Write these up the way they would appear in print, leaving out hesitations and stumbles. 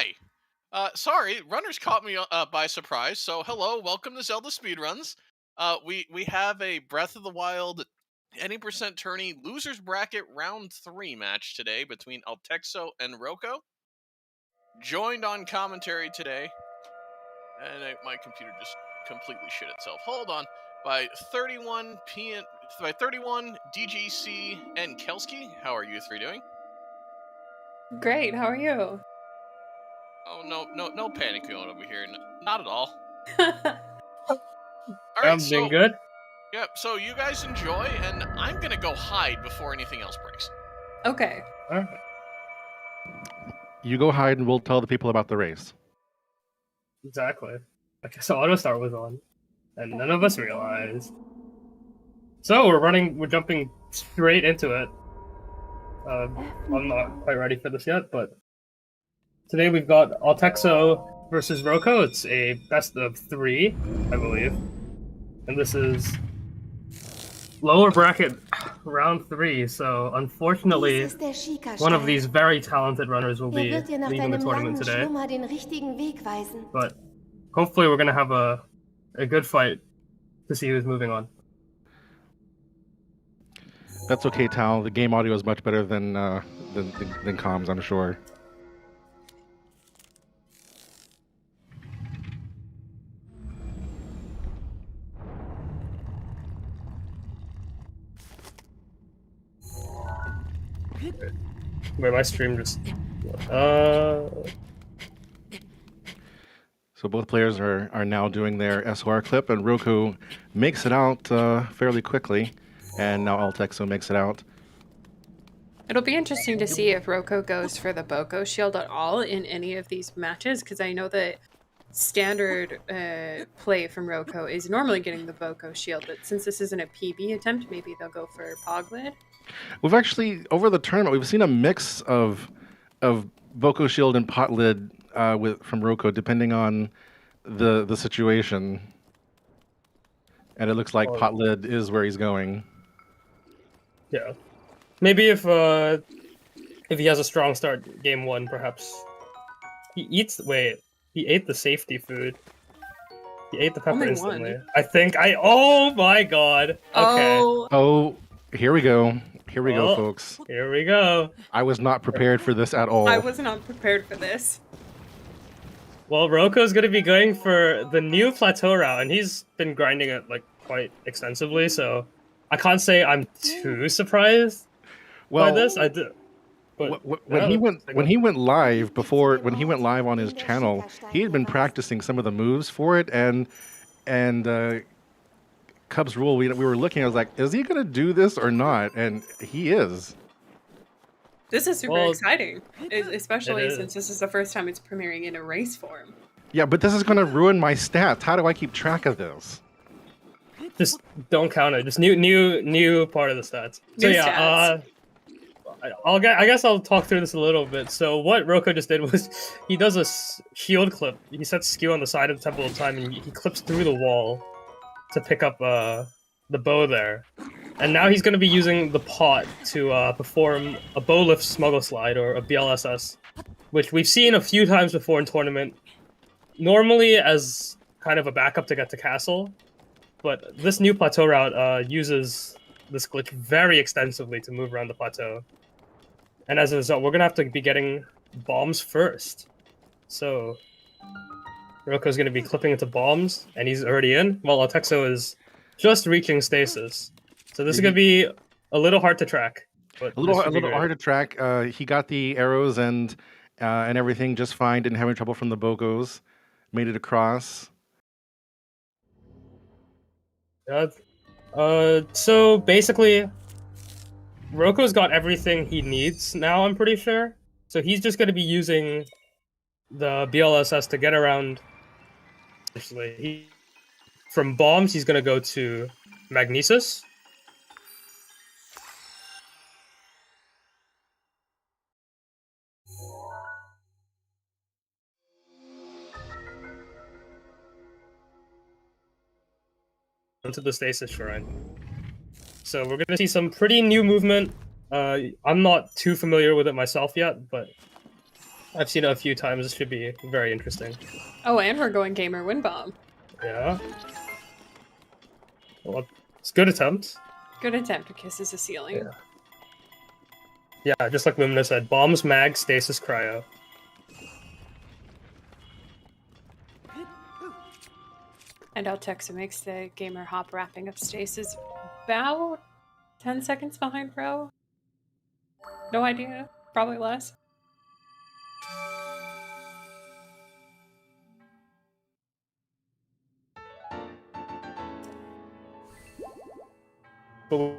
Hi. Sorry, runners caught me by surprise. So hello, welcome to Zelda Speedruns. We have a Breath of the Wild any percent tourney losers bracket round three match today between Altexo and Roko. Joined on commentary today, and my computer just completely shit itself. Hold on. By 31 p by 31 DGC and Kelsky. How are you three doing? Great, how are you? Oh no panic going over here. Not at all. All right, I'm doing so good. yep. So you guys enjoy, and I'm gonna go hide before anything else breaks. Okay. All right. You go hide and we'll tell the people about the race. Exactly. Okay, so auto start was on, and none of us realized. So we're jumping straight into it. I'm not quite ready for this yet, but today we've got Altexo versus Roko. It's a best of three, I believe, and this is lower bracket round three. So unfortunately, one of these very talented runners will be leaving the tournament today. But hopefully we're gonna have a good fight to see who's moving on. That's okay, Tal. The game audio is much better than comms, I'm sure. Wait, my stream just. So both players are now doing their SOR clip, and Roku makes it out fairly quickly, and now Altexo makes it out. It'll be interesting to see if Roko goes for the Boko shield at all in any of these matches, because I know that standard play from Roko is normally getting the Boko shield, but since this isn't a PB attempt, maybe they'll go for Poglid. We've actually, over the tournament, we've seen a mix of Boko shield and pot lid from Roko, depending on the situation. And it looks like pot lid is where he's going. Yeah, maybe if he has a strong start game one, perhaps he eats. Wait, he ate the safety food. He ate the pepper Only instantly. one. I think I. Oh my god. Okay. Oh, here we go. Here we go, folks. Here we go. I was not prepared for this at all. I was not prepared for this. Well, Roko's going to be going for the new plateau route, and he's been grinding it like quite extensively, so I can't say I'm too surprised by this. I do. But when he went live on his channel, he had been practicing some of the moves for it, and Cubs Rule, we were looking, I was like, is he going to do this or not? And he is. This is super exciting, especially since this is the first time it's premiering in a race form. Yeah, but this is going to ruin my stats. How do I keep track of this? Just don't count it. Just new part of the stats. So yeah, I guess I'll talk through this a little bit. So what Roko just did was he does a shield clip. He sets skew on the side of the Temple of Time, and he clips through the wall to pick up the bow there. And now he's going to be using the pot to perform a bow lift smuggle slide, or a BLSS, which we've seen a few times before in tournament, normally as kind of a backup to get to castle. But this new plateau route uses this glitch very extensively to move around the plateau. And as a result, we're going to have to be getting bombs first. So Roko's going to be clipping into bombs, and he's already in, while Altexo is just reaching stasis. So this is going to be a little hard to track. But a little hard to track. He got the arrows and everything just fine. Didn't have any trouble from the Bogos. Made it across. So basically, Roko's got everything he needs now, I'm pretty sure. So he's just going to be using the BLSS to get around. From bombs, he's going to go to Magnesis. Into the Stasis Shrine. So we're going to see some pretty new movement. I'm not too familiar with it myself yet, but I've seen it a few times. This should be very interesting. Oh, and we're going gamer win bomb. Yeah. Well, it's a good attempt. Good attempt to kisses the ceiling. Yeah, just like Lumina said, bombs, mag, stasis, cryo. And Altexo makes the gamer hop wrapping up stasis about 10 seconds behind Pro. No idea. Probably less. But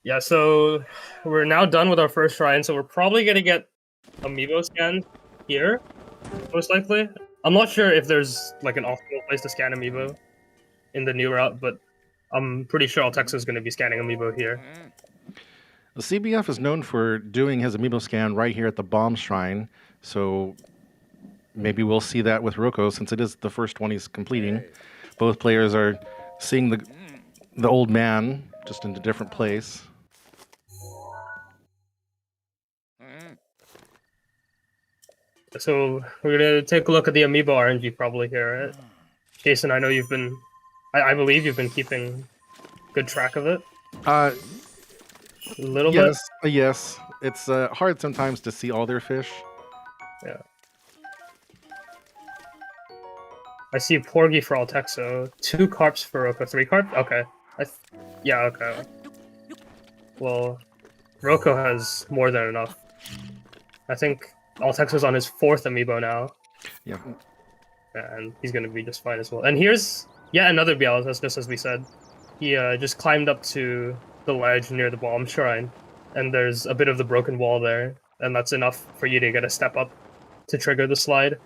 yeah, so we're now done with our first shrine, so we're probably gonna get amiibo scans here, most likely. I'm not sure if there's like an optimal place to scan amiibo in the new route, but I'm pretty sure Altexo is gonna be scanning amiibo here. The CBF is known for doing his amiibo scan right here at the bomb shrine, so maybe we'll see that with Roko since it is the first one he's completing. Both players are seeing the old man just in a different place. So we're gonna take a look at the amiibo RNG probably here. Right? Jason, I know you've been, I believe you've been keeping good track of it. Uh, A little yes, yes. It's hard sometimes to see all their fish. bit. Yeah. I see Porgy for Altexo, 2 carps for Roko, 3 carp? Okay. Yeah, okay. Well, Roko has more than enough. I think Altexo's on his 4th amiibo now, Yeah. and he's gonna be just fine as well. And here's yet another Bialas, just as we said. He just climbed up to the ledge near the bomb shrine, and there's a bit of the broken wall there, and that's enough for you to get a step up to trigger the slide.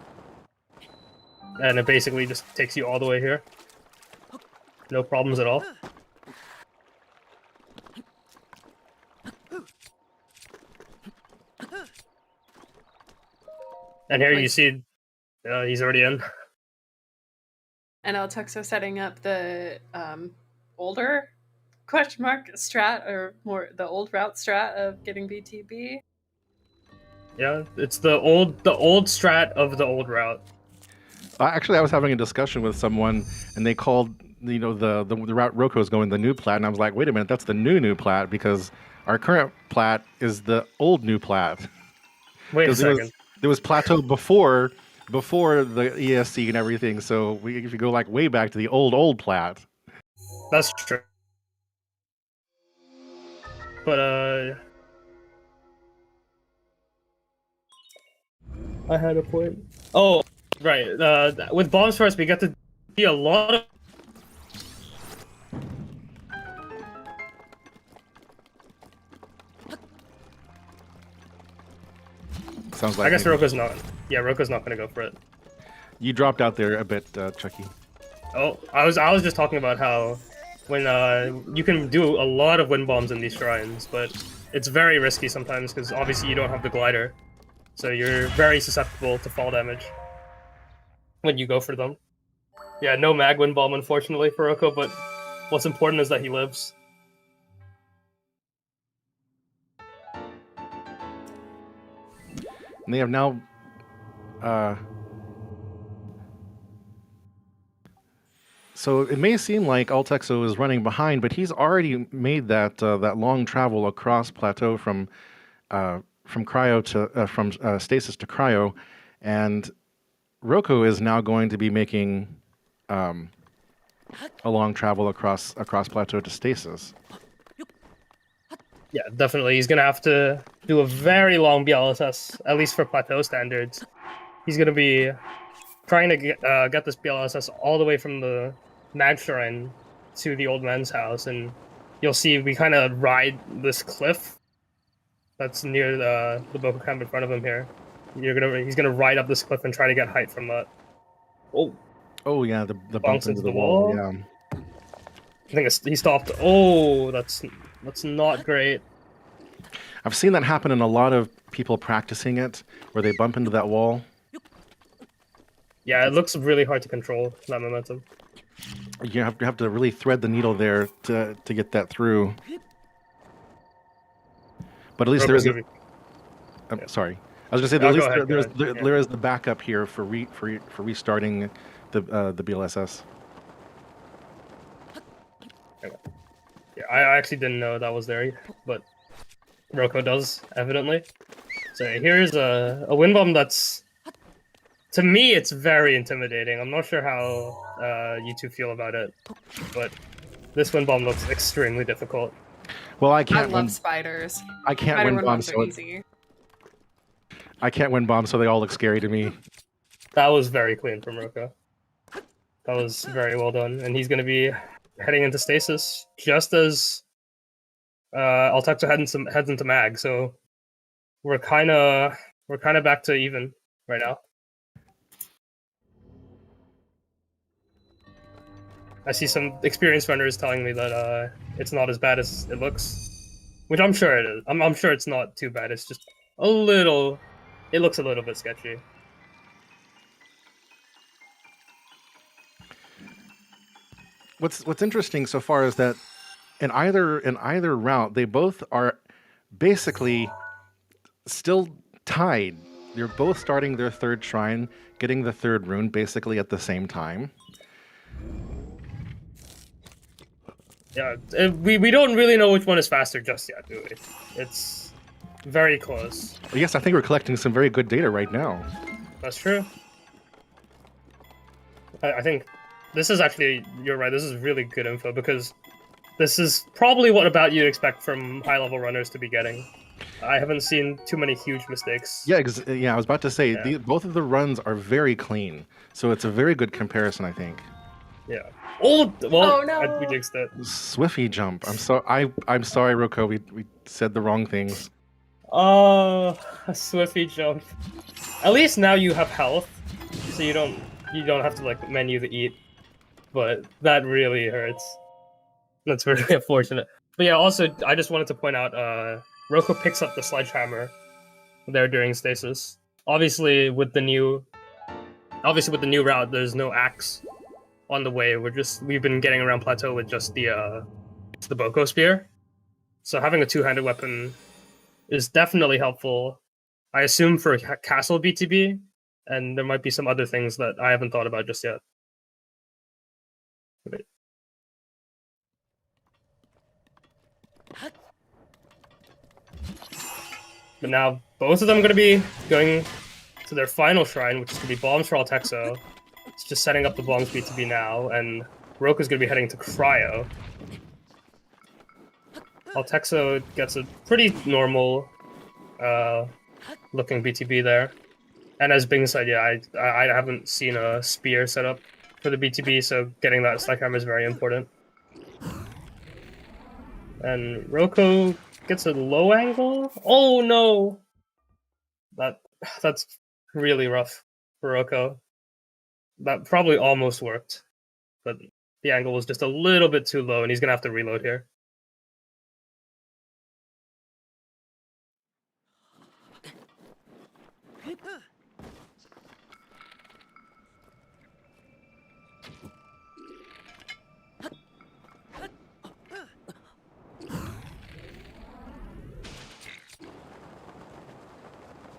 And it basically just takes you all the way here. No problems at all. And here you see he's already in. And Altexo setting up the older question mark strat, or more the old route strat of getting BTB. Yeah, it's the old strat of the old route. Actually, I was having a discussion with someone, and they called the route Roko is going the new plat, and I was like, wait a minute, that's the new plat because our current plat is the old new plat. Wait a second. There was plateau before the ESC and everything, so if you go like way back to the old plat. That's true. But I had a point. Oh, right. With bombs first, we get to see a lot of. Sounds like I guess Roko's not. Yeah, Roko's not gonna go for it. You dropped out there a bit, Chucky. Oh, I was just talking about how when you can do a lot of wind bombs in these shrines, but it's very risky sometimes because obviously you don't have the glider, so you're very susceptible to fall damage when you go for them. Yeah, no mag wind bomb unfortunately for Roko, but what's important is that he lives. And they have now so it may seem like Altexo is running behind, but he's already made that that long travel across plateau from cryo to from stasis to cryo, and Roko is now going to be making a long travel across plateau to stasis. Yeah, definitely. He's gonna have to do a very long BLSS, at least for plateau standards. He's gonna be trying to get this BLSS all the way from the mag shrine to the old man's house, and you'll see we kind of ride this cliff that's near the Boko camp in front of him here. He's gonna ride up this cliff and try to get height from that. Oh yeah, the bumps into the wall. Yeah. I think he stopped. Oh, that's not great. I've seen that happen in a lot of people practicing it, where they bump into that wall. Yeah, it looks really hard to control that momentum. You have to really thread the needle there to get that through. But at least Roko's there's. gonna be. I'm Yeah. sorry. I was gonna say Oh, at least go ahead, go ahead. Yeah. there is the backup here for restarting the BLSS. Yeah, I actually didn't know that was there, but Roko does, evidently. So here's a wind bomb that's, to me, it's very intimidating. I'm not sure how you two feel about it, but this wind bomb looks extremely difficult. Well, I love spiders. I can't Spider win wind bombs, bombs are easy. I can't win bombs, so they all look scary to me. That was very clean from Roko. That was very well done, and he's going to be heading into stasis just as Altexo heads into mag. So we're kind of back to even right now. I see some experienced runners telling me that it's not as bad as it looks, which I'm sure it is. I'm sure it's not too bad. It's just a little. It looks a little bit sketchy. What's interesting so far is that in either route, they both are basically still tied. They're both starting their third shrine, getting the third rune basically at the same time. Yeah, we don't really know which one is faster just yet, do we? It's very close. Yes, I think we're collecting some very good data right now. That's true. I think this is actually, you're right, this is really good info because this is probably what about you'd expect from high-level runners to be getting. I haven't seen too many huge mistakes. Yeah, yeah. I was about to say Yeah. both of the runs are very clean, so it's a very good comparison, I think. Yeah. Oh well, Oh, no. we jinxed it. Swiffy jump. I'm sorry, Roko. We said the wrong things. Oh, a Swiffy jump. At least now you have health, so you don't have to like menu the eat. But that really hurts. That's really unfortunate. But yeah, also I just wanted to point out, Roko picks up the sledgehammer there during stasis. Obviously with the new route, there's no axe on the way. We've been getting around plateau with just the Boko spear. So having a two-handed weapon is definitely helpful. I assume for castle BTB, and there might be some other things that I haven't thought about just yet. Wait. But now both of them are going to be going to their final shrine, which is going to be bombs for Altexo. It's just setting up the bombs BTB now, and Roka's going to be heading to Cryo. Altexo gets a pretty normal looking BTB there. And as Bing said, yeah, I haven't seen a spear set up for the BTB, so getting that sledgehammer is very important. And Roko gets a low angle? Oh no! That's really rough for Roko. That probably almost worked, but the angle was just a little bit too low, and he's gonna have to reload here.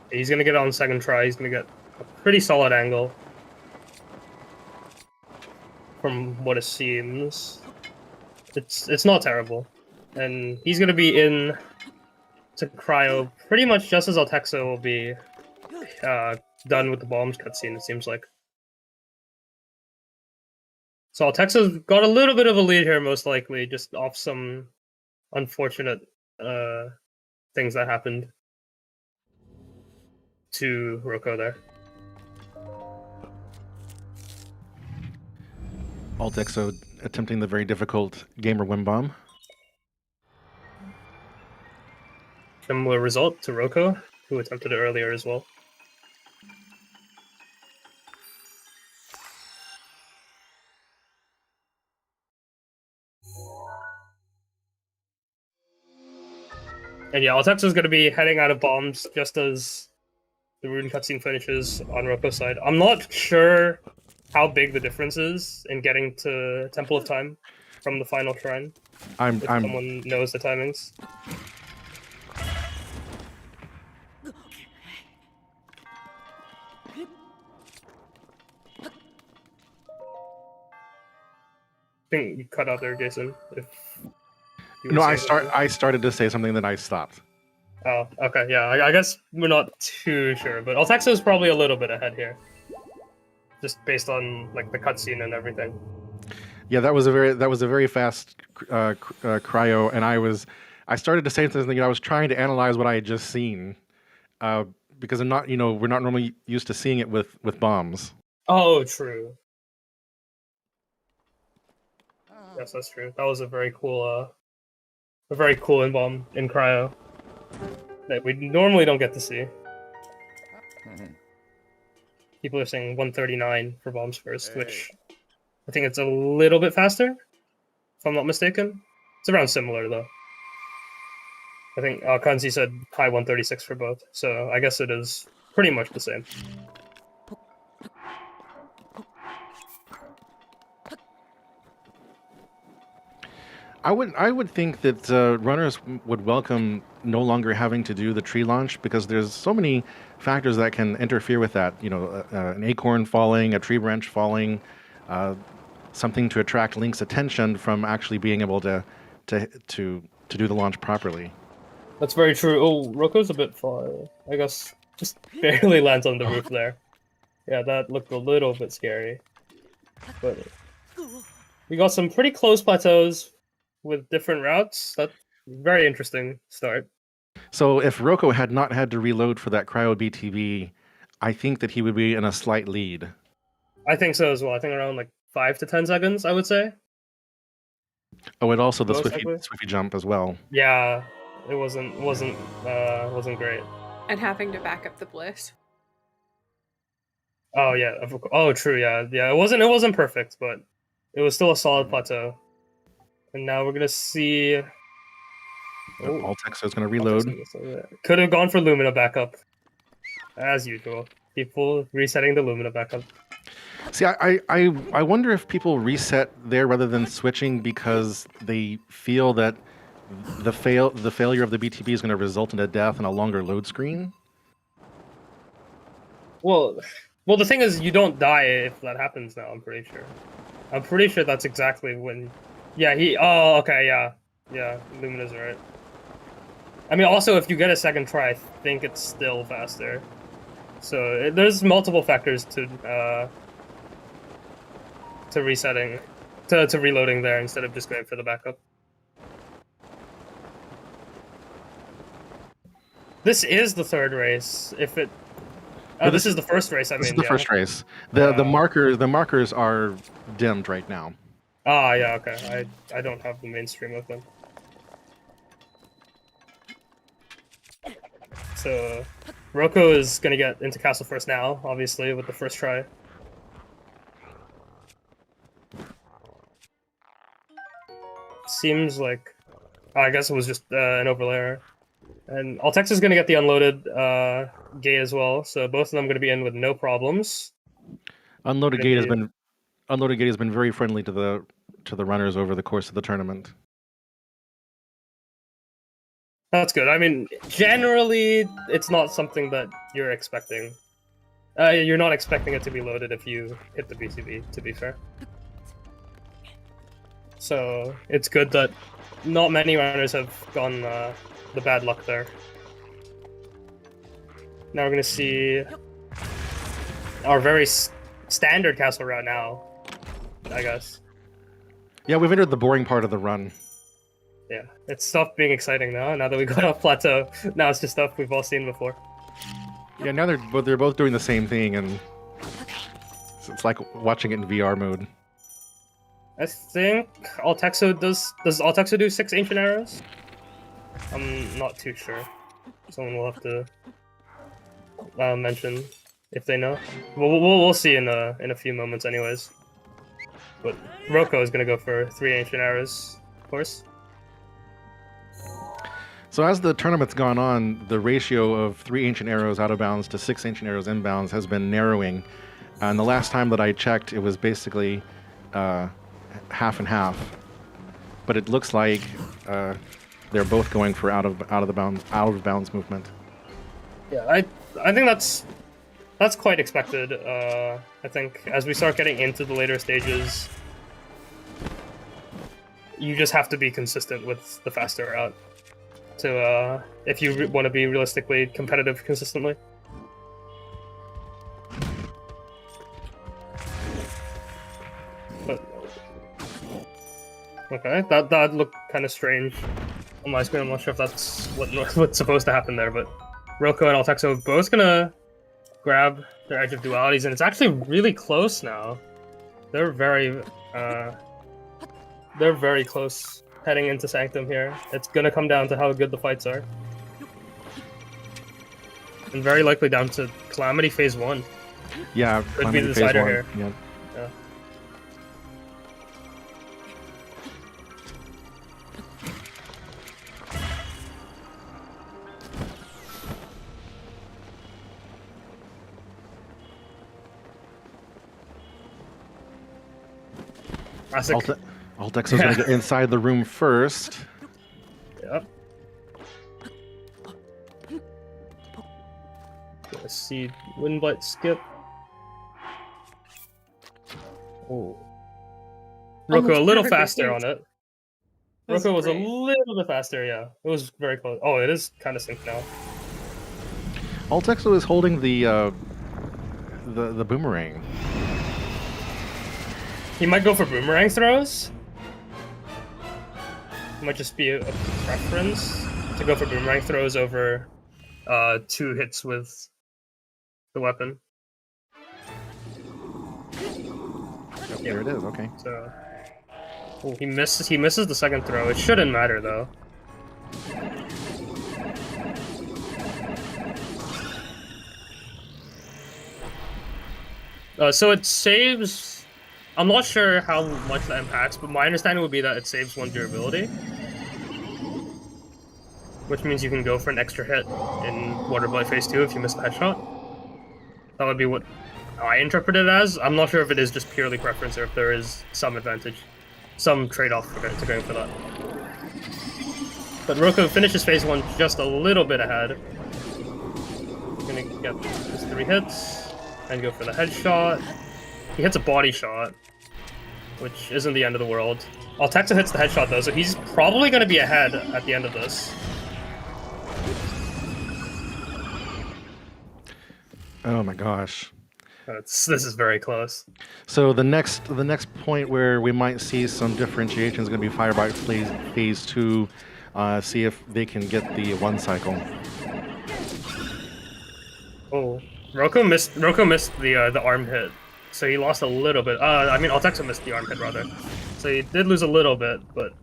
He's gonna get it on second try. He's gonna get a pretty solid angle from what it seems. It's not terrible, and he's gonna be in to Cryo pretty much just as Altexo will be done with the bombs cutscene. It seems like. So Altexo's got a little bit of a lead here, most likely, just off some unfortunate things that happened to Roko there. Altexo attempting the very difficult gamer win bomb. Similar result to Roko, who attempted it earlier as well. And yeah, Altexo is going to be heading out of bombs just as the rune cutscene finishes on Roko's side. I'm not sure how big the difference is in getting to Temple of Time from the final shrine. I'm If someone knows the timings. I think you cut out there, Jason. If you were no, saying something. I started to say something, then I stopped. Oh, okay, yeah. I guess we're not too sure, but Altexo is probably a little bit ahead here, just based on like the cutscene and everything. Yeah, that was a very fast cryo, and I started to say something. I was trying to analyze what I had just seen, because I'm not, we're not normally used to seeing it with bombs. Oh, true. Yes, that's true. That was a very cool in-bomb in cryo that we normally don't get to see. People are saying 139 for bombs first, which I think it's a little bit faster, if I'm not mistaken. It's around similar though. I think Kanzi said high 136 for both, so I guess it is pretty much the same. I would think that runners would welcome no longer having to do the tree launch, because there's so many factors that can interfere with that. An acorn falling, a tree branch falling, something to attract Link's attention from actually being able to do the launch properly. That's very true. Oh, Roko's a bit far. I guess just barely lands on the roof there. Yeah, that looked a little bit scary. But we got some pretty close plateaus with different routes. That's very interesting start. So if Roko had not had to reload for that cryo BTB, I think that he would be in a slight lead. I think so as well. I think around like 5 to 10 seconds, I would say. Oh, and also the Most Swiffy likely. jump as well. Yeah, it wasn't great. And having to back up the bliss. Oh yeah, oh true, yeah. It wasn't perfect, but it was still a solid plateau. And now we're gonna see. Altexo is going to reload. Could have gone for Lumina backup, as usual. People resetting the Lumina backup. See, I wonder if people reset there rather than switching because they feel that the failure of the BTB is going to result in a death and a longer load screen. Well, the thing is, you don't die if that happens now. I'm pretty sure that's exactly when. Yeah, oh, okay, yeah. Lumina's right. I mean, also, if you get a second try, I think it's still faster. So there's multiple factors to resetting, to reloading there instead of just going for the backup. This is the third race. If it, this is the first race. This is the first race. The markers are dimmed right now. Ah, yeah, okay. I don't have the mainstream of them. So, Roko is gonna get into Castle first now, obviously, with the first try. Seems like... I guess it was just an overlayer. And Altexo is gonna get the unloaded gate as well, so both of them gonna be in with no problems. Unloaded gate has been very friendly to the runners over the course of the tournament. That's good. I mean, generally, it's not something that you're expecting. You're not expecting it to be loaded if you hit the BTB, to be fair. So, it's good that not many runners have gone the bad luck there. Now we're going to see our very standard castle route now, I guess. Yeah, we've entered the boring part of the run. Yeah, it's stopped being exciting now that we got off plateau. Now it's just stuff we've all seen before. Yeah, now they're both doing the same thing, and it's like watching it in VR mode. I think Altexo does Altexo do 6 ancient arrows? I'm not too sure. Someone will have to mention if they know. We'll see in a few moments, anyways. But Roko is gonna go for 3 ancient arrows, of course. So as the tournament's gone on, the ratio of 3 ancient arrows out of bounds to 6 ancient arrows inbounds has been narrowing. And the last time that I checked, it was basically half and half. But it looks like they're both going for out of bounds movement. Yeah, I think that's quite expected. I think as we start getting into the later stages, you just have to be consistent with the faster route to if you want to be realistically competitive consistently. But okay, that looked kind of strange on my screen. I'm not sure if that's what's supposed to happen there, but Roko and Altexo both gonna grab their Edge of Dualities, and it's actually really close now. They're very close heading into Sanctum here. It's gonna come down to how good the fights are. And very likely down to Calamity Phase 1. Yeah, could be the decider here. Yeah. Yeah. Altexo's gonna get inside the room first. Yep. Let's see, Windblight skip. Oh. Roko a little faster on it. Roko was a little bit faster, yeah. It was very close. Oh, it is kind of synced now. Altexo is holding the boomerang. He might go for boomerang throws. It might just be a preference to go for boomerang throws over 2 hits with the weapon. Oh, there it is. Okay. So he misses the second throw. It shouldn't matter though. So it saves. I'm not sure how much that impacts, but my understanding would be that it saves 1 durability. Which means you can go for an extra hit in Waterblight Phase 2 if you miss the headshot. That would be what I interpret it as. I'm not sure if it is just purely preference or if there is some advantage, some trade-off to going for that. But Roko finishes Phase 1 just a little bit ahead. Gonna get his 3 hits and go for the headshot. He hits a body shot, which isn't the end of the world. Altexo hits the headshot though, so he's probably going to be ahead at the end of this. Oh my gosh. This is very close. So the next point where we might see some differentiation is going to be Firebite Phase 2. See if they can get the 1 cycle. Oh, Roko missed the arm hit. So he lost a little bit. I mean, Altexo missed the arm hit, rather. So he did lose a little bit, but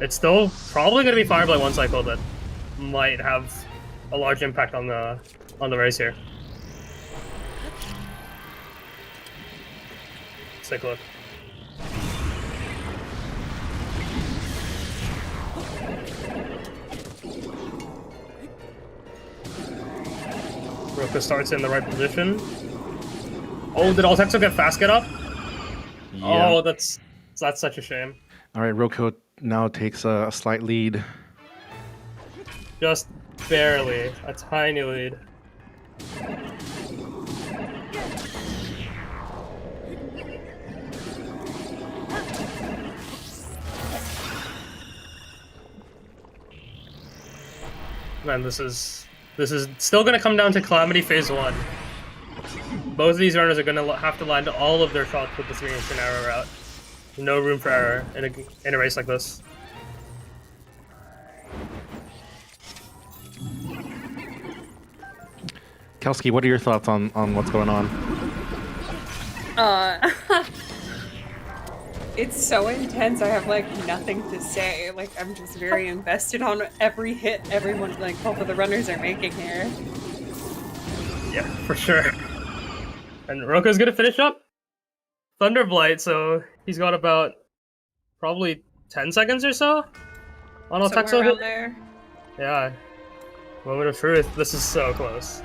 it's still probably going to be Fireblight 1 cycle that might have a large impact on the race here. Let's take a look. Roko starts in the right position. Oh, did Altexo get fast get up? Yeah. Oh, that's such a shame. All right, Roko now takes a slight lead. Just barely, a tiny lead. Man, this is still gonna come down to Calamity Phase 1. Both of these runners are going to have to land all of their shots with the 3-inch arrow route. No room for error in a race like this. Kelsky, what are your thoughts on what's going on? It's so intense. I have like nothing to say. Like I'm just very invested on every hit everyone, like both of the runners are making here. Yeah, for sure. And Roko's gonna finish up Thunderblight, so he's got about probably 10 seconds or so on Altexo. Around there. Yeah. Moment of truth. This is so close.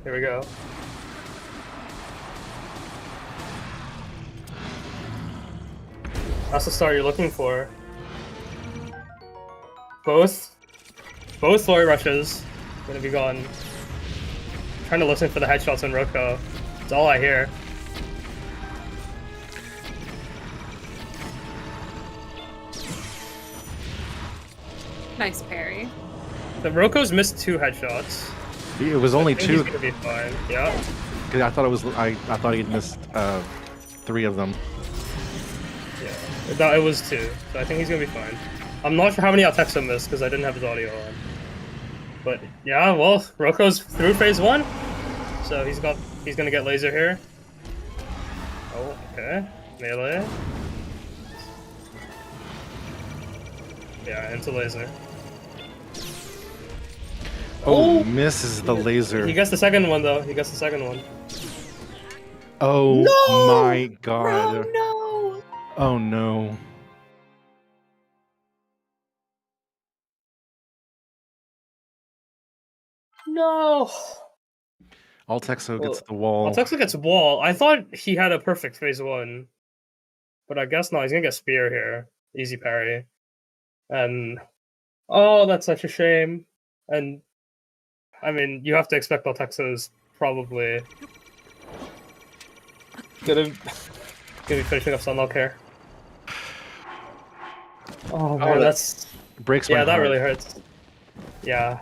Here we go. That's the start you're looking for. Both Lori rushes gonna be gone. Trying to listen for the headshots in Roko. That's all I hear. Nice parry. The Roko's missed 2 headshots. It was only I think 2. He's gonna be fine. Yeah. 'Cause I thought it was. I thought he'd missed 3 of them. Yeah. No, it was 2, so I think he's gonna be fine. I'm not sure how many Altexo missed because I didn't have his audio on. But yeah, well, Roko's through phase 1, so he's gonna get laser here. Oh, okay, melee. Yeah, into laser. Oh, misses the laser. He gets the second one though. He gets the second one. Oh No! my god. Bro, no! Oh no. No. Altexo Well, gets the wall. Altexo gets wall. I thought he had a perfect phase 1, but I guess not. He's gonna get spear here. Easy parry. And oh, that's such a shame. And I mean, you have to expect Altexo's probably gonna be finishing up Sunlock here. Oh man, that's Breaks my yeah, that heart. really hurts. Yeah.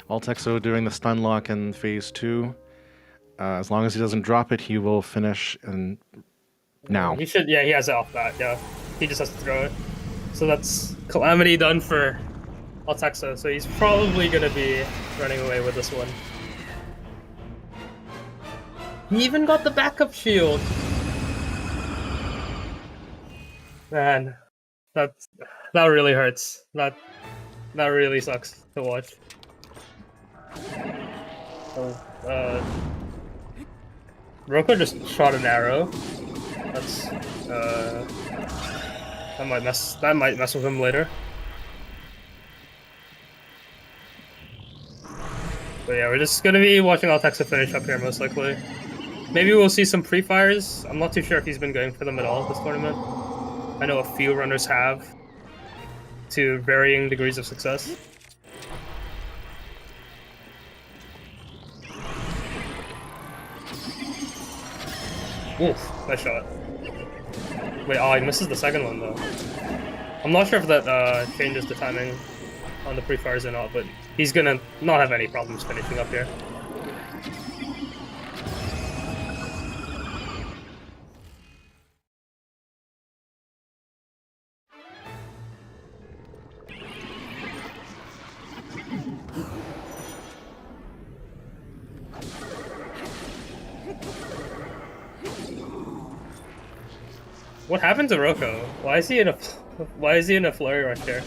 Altexo doing the stun lock in phase 2. As long as he doesn't drop it, he will finish and now. He should, yeah, he has it off that, yeah. He just has to throw it. So that's Calamity done for Altexo, so he's probably gonna be running away with this one. He even got the backup shield! Man, that really hurts. That really sucks to watch. Oh, Roko just shot an arrow. That's that might mess with him later. But yeah, we're just gonna be watching Altexo finish up here most likely. Maybe we'll see some pre-fires. I'm not too sure if he's been going for them at all this tournament. I know a few runners have, to varying degrees of success. Oof, nice shot. Wait, oh, he misses the second one though. I'm not sure if that changes the timing on the pre-fires or not, but he's gonna not have any problems finishing up here. What happened to Roko? Why is he in a flurry rush here?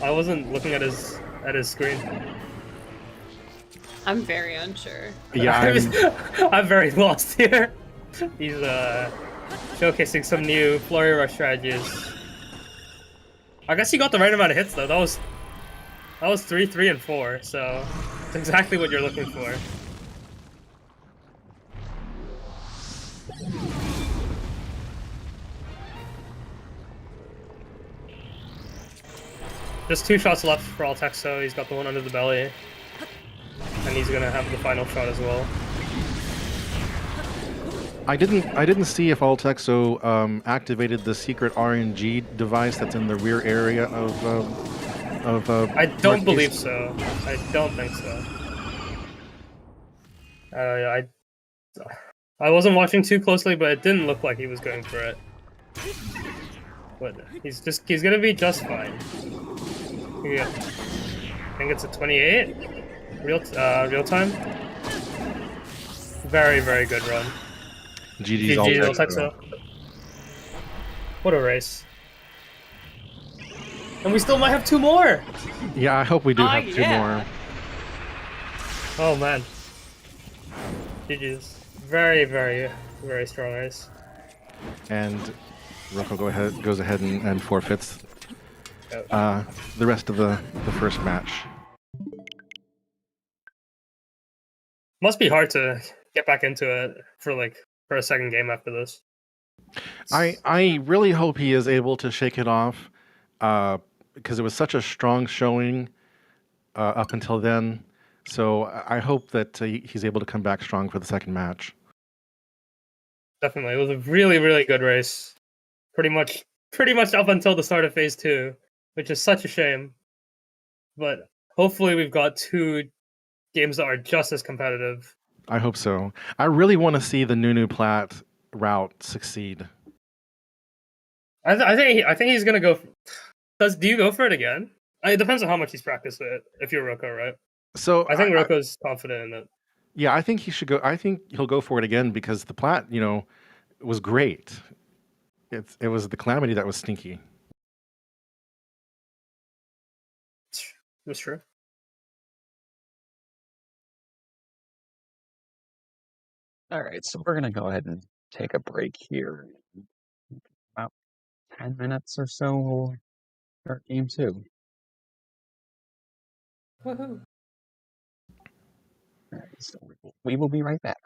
I wasn't looking at his screen. I'm very unsure. Yeah, I'm very lost here. He's showcasing some new flurry rush strategies. I guess he got the right amount of hits though. That was 3, 3, and 4, so it's exactly what you're looking for. Just 2 shots left for Altexo. He's got the one under the belly. And he's gonna have the final shot as well. I didn't see if Altexo activated the secret RNG device that's in the rear area of I don't believe so. I don't think so. I wasn't watching too closely, but it didn't look like he was going for it. But he's gonna be just fine. Yeah. I think it's a 28 real time. Very, very good run. GG's Altexo. What a race. And we still might have 2 more! Yeah, I hope we do Oh, have 2 yeah. more. Oh man. GG's. Very, very, very strong race. And Rocco goes ahead and forfeits Ouch. the rest of the first match. Must be hard to get back into it for a second game after this. I really hope he is able to shake it off, because it was such a strong showing up until then. So I hope that he's able to come back strong for the second match. Definitely. It was a really, really good race. Pretty much up until the start of phase 2, which is such a shame. But hopefully we've got 2 games that are just as competitive. I hope so. I really want to see the Nunu Plat route succeed. I think he's gonna go. Do you go for it again? It depends on how much he's practiced it. If you're Rocco, right? So I think Rocco's confident in it. yeah, I think he should go. I think he'll go for it again because the Plat, was great. It was the Calamity that was stinky. That's true. All right, so we're going to go ahead and take a break here. About 10 minutes or so, we'll start game 2. Woohoo. All right, so we will be right back.